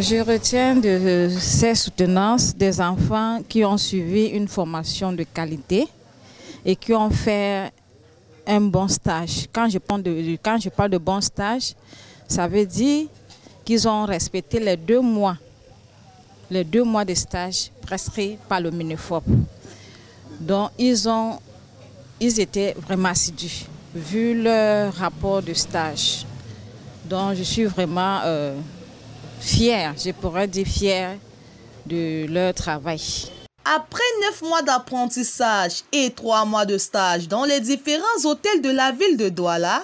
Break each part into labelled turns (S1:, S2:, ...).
S1: Je retiens de ces soutenances des enfants qui ont suivi une formation de qualité et qui ont fait un bon stage. Quand je parle de bon stage, ça veut dire qu'ils ont respecté les 2 mois de stage prescrits par le MINEFOP. Donc ils étaient vraiment assidus, vu leur rapport de stage. Donc je suis vraiment fière, je pourrais dire fière de leur travail.
S2: Après 9 mois d'apprentissage et 3 mois de stage dans les différents hôtels de la ville de Douala,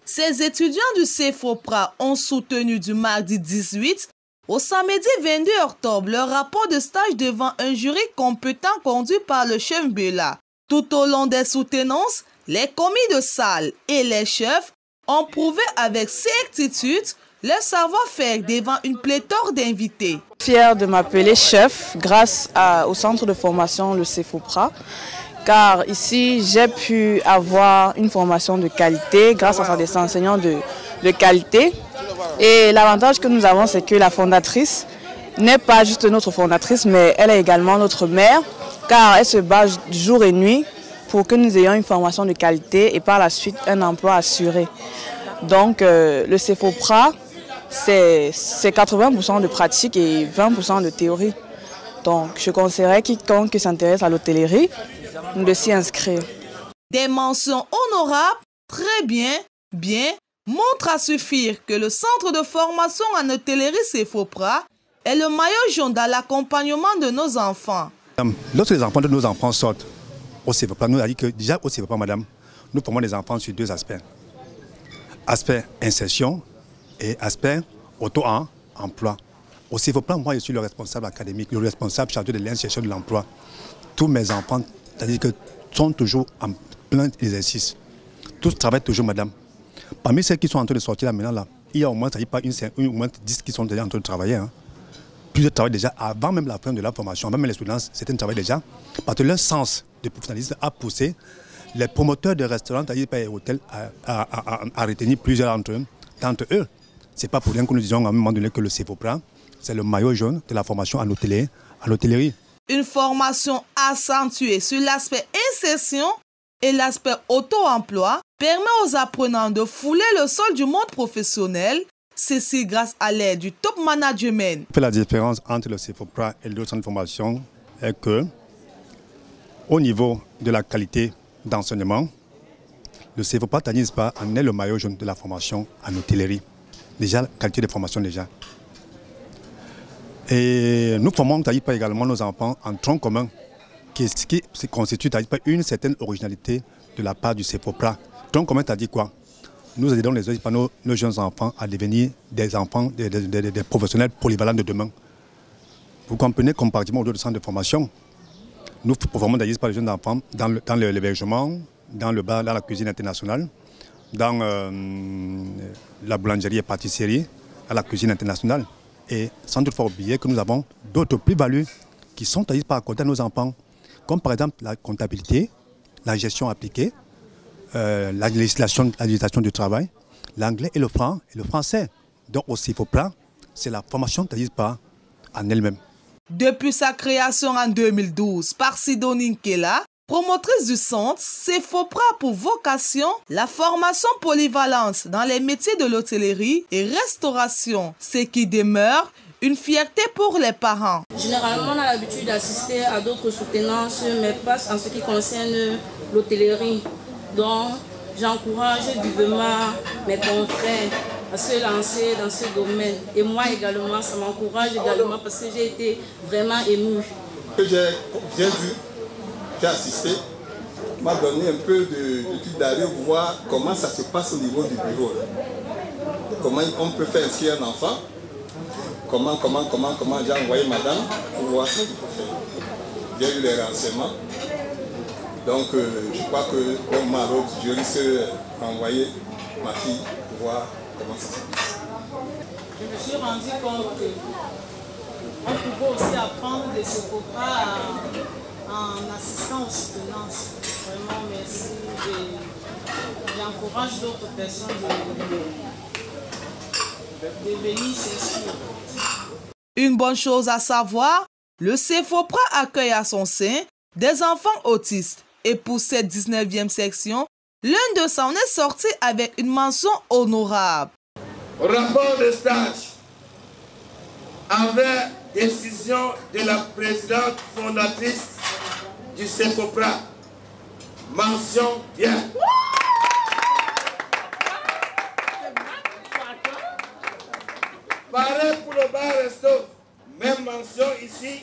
S2: ces étudiants du CFOPRA ont soutenu du mardi 18 au samedi 22 octobre leur rapport de stage devant un jury compétent conduit par le chef Bella. Tout au long des soutenances, les commis de salle et les chefs ont prouvé avec certitude leur savoir-faire devant une pléthore d'invités.
S3: Fière de m'appeler chef grâce au centre de formation, le CFOPRA, car ici j'ai pu avoir une formation de qualité grâce à des enseignants de qualité. Et l'avantage que nous avons, c'est que la fondatrice n'est pas juste notre fondatrice, mais elle est également notre mère, car elle se bat jour et nuit pour que nous ayons une formation de qualité et par la suite un emploi assuré. Donc le CFOPRA, c'est 80% de pratique et 20% de théorie. Donc je conseillerais quiconque qui s'intéresse à l'hôtellerie de s'y inscrire.
S2: Des mentions honorables, très bien, montrent à suffire que le centre de formation en hôtellerie CFOPRA est le maillot jaune dans l'accompagnement de nos enfants.
S4: Lorsque les enfants de nos enfants sortent au CFOPRA, nous avons dit que déjà au CFOPRA, madame, nous formons les enfants sur 2 aspects. Aspect insertion et aspect auto-emploi. Au CFOPRA, moi je suis le responsable académique, le responsable chargé de l'insertion de l'emploi. Tous mes enfants, c'est-à-dire que sont toujours en plein exercice. Tous travaillent toujours, madame. Parmi celles qui sont en train de sortir là maintenant, là, il y a au moins, pas au moins 10 qui sont déjà en train de travailler. Hein. Plusieurs travaillent déjà avant même la fin de la formation, avant même les students, certains travaillent déjà. Parce que leur sens de professionnalisme a poussé les promoteurs de restaurants, c'est-à-dire pas les hôtels, à retenir plusieurs d'entre eux. Ce n'est pas pour rien que nous disons à un moment donné que le CFOPRA, c'est le maillot jaune de la formation en hôtellerie.
S2: Une formation accentuée sur l'aspect insertion et l'aspect auto-emploi permet aux apprenants de fouler le sol du monde professionnel, ceci grâce à l'aide du top management.
S4: La différence entre le CFOPRA et le centre de formation est que, au niveau de la qualité d'enseignement, le CFOPRA en est le maillot jaune de la formation en hôtellerie. Déjà, la qualité de formation déjà. Et nous formons également nos enfants en tronc commun, qui constitue une certaine originalité de la part du CFOPRA. Tronc commun, c'est-à-dire quoi? Nous aidons nos jeunes enfants à devenir des enfants, des professionnels polyvalents de demain. Vous comprenez, comparativement aux autres centres de formation, nous formons d'ailleurs pas les jeunes enfants dans l'hébergement, dans le bar, dans la cuisine internationale, dans la boulangerie et pâtisserie, à la cuisine internationale. Et sans toutefois oublier que nous avons d'autres plus-values qui sont à côté de nos enfants, comme par exemple la comptabilité, la gestion appliquée, la législation du travail, l'anglais et le français. Donc au CFOPRA, c'est la formation en elle-même.
S2: Depuis sa création en 2012 par Sidonie Nkela, promotrice du centre, CFOPRA a pour vocation la formation polyvalente dans les métiers de l'hôtellerie et restauration, ce qui demeure une fierté pour les parents.
S5: Généralement, on a l'habitude d'assister à d'autres soutenances, mais pas en ce qui concerne l'hôtellerie. Donc, j'encourage vivement mes confrères à se lancer dans ce domaine. Et moi également, ça m'encourage également parce que j'ai été vraiment émue.
S6: J'ai bien vu, j'ai assisté, m'a donné un peu de d'arrêt pour voir comment ça se passe au niveau du bureau. Comment on peut faire inscrire un enfant. Comment j'ai envoyé madame pour voir ce qu'il faut faire. J'ai eu les renseignements. Donc je crois que comme Maroc, je risque d'envoyer ma fille pour voir comment ça se passe.
S7: Je me suis rendu compte qu'on pouvait aussi apprendre de ce CFOPRA en assistant aux soutenances. Vraiment merci. J'encourage d'autres personnes de venir s'inscrire.
S2: Une bonne chose à savoir, le CEFOPRA accueille à son sein des enfants autistes. Et pour cette 19e section, l'un de s'en est sorti avec une mention honorable.
S8: Rapport de stage avec décision de la présidente fondatrice du CEFOPRA. Mention bien. Pareil pour le bar resto, même mention ici.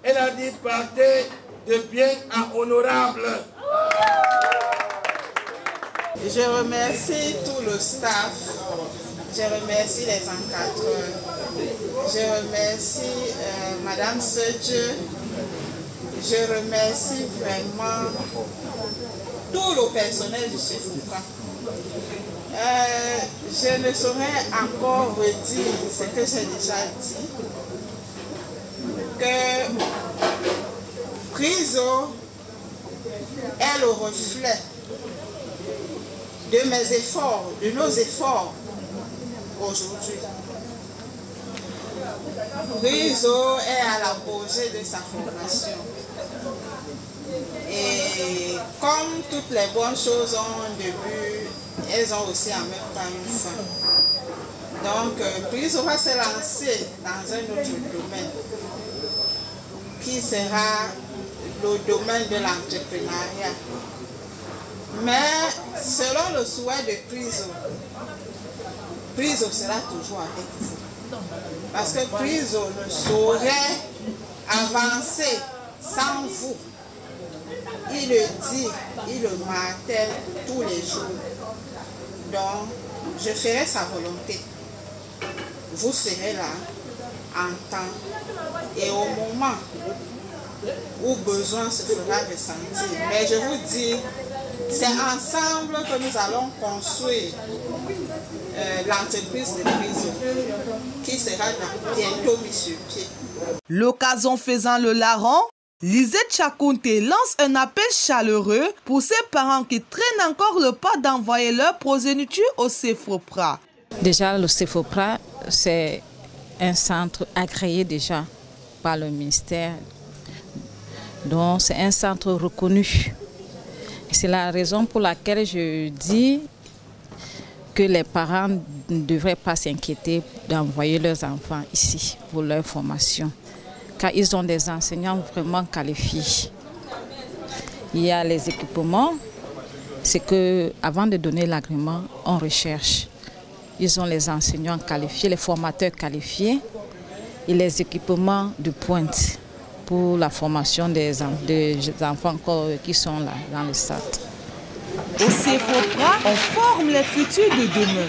S8: Elle a dit partez de bien à honorable.
S9: Je remercie tout le staff, je remercie les encadreurs, je remercie Madame Sedje, je remercie vraiment tout le personnel du CEFOPRA. Je ne saurais encore redire ce que j'ai déjà dit, que Priso est le reflet de mes efforts, de nos efforts aujourd'hui. Priso est à l'apogée de sa formation. Et comme toutes les bonnes choses ont un début, elles ont aussi en même temps une fin. Donc, Priso va se lancer dans un autre domaine qui sera le domaine de l'entrepreneuriat. Mais selon le souhait de Priso, Priso sera toujours avec vous. Parce que Priso ne saurait avancer sans vous. Il le dit, il le martèle tous les jours. Donc, je ferai sa volonté. Vous serez là en temps et au moment où besoin se fera ressentir. Mais je vous dis, c'est ensemble que nous allons construire l'entreprise de Priso qui sera bientôt mise sur pied.
S2: L'occasion faisant le larron, Lisette Chakounte lance un appel chaleureux pour ces parents qui traînent encore le pas d'envoyer leur progéniture au CEFOPRA.
S1: Déjà, le CEFOPRA, c'est un centre agréé déjà par le ministère. Donc, c'est un centre reconnu. C'est la raison pour laquelle je dis que les parents ne devraient pas s'inquiéter d'envoyer leurs enfants ici pour leur formation, car ils ont des enseignants vraiment qualifiés. Il y a les équipements, c'est qu'avant de donner l'agrément, on recherche. Ils ont les enseignants qualifiés, les formateurs qualifiés et les équipements de pointe pour la formation des enfants qui sont là dans le centre.
S2: Au CEFOPRA, on forme les futurs de demain.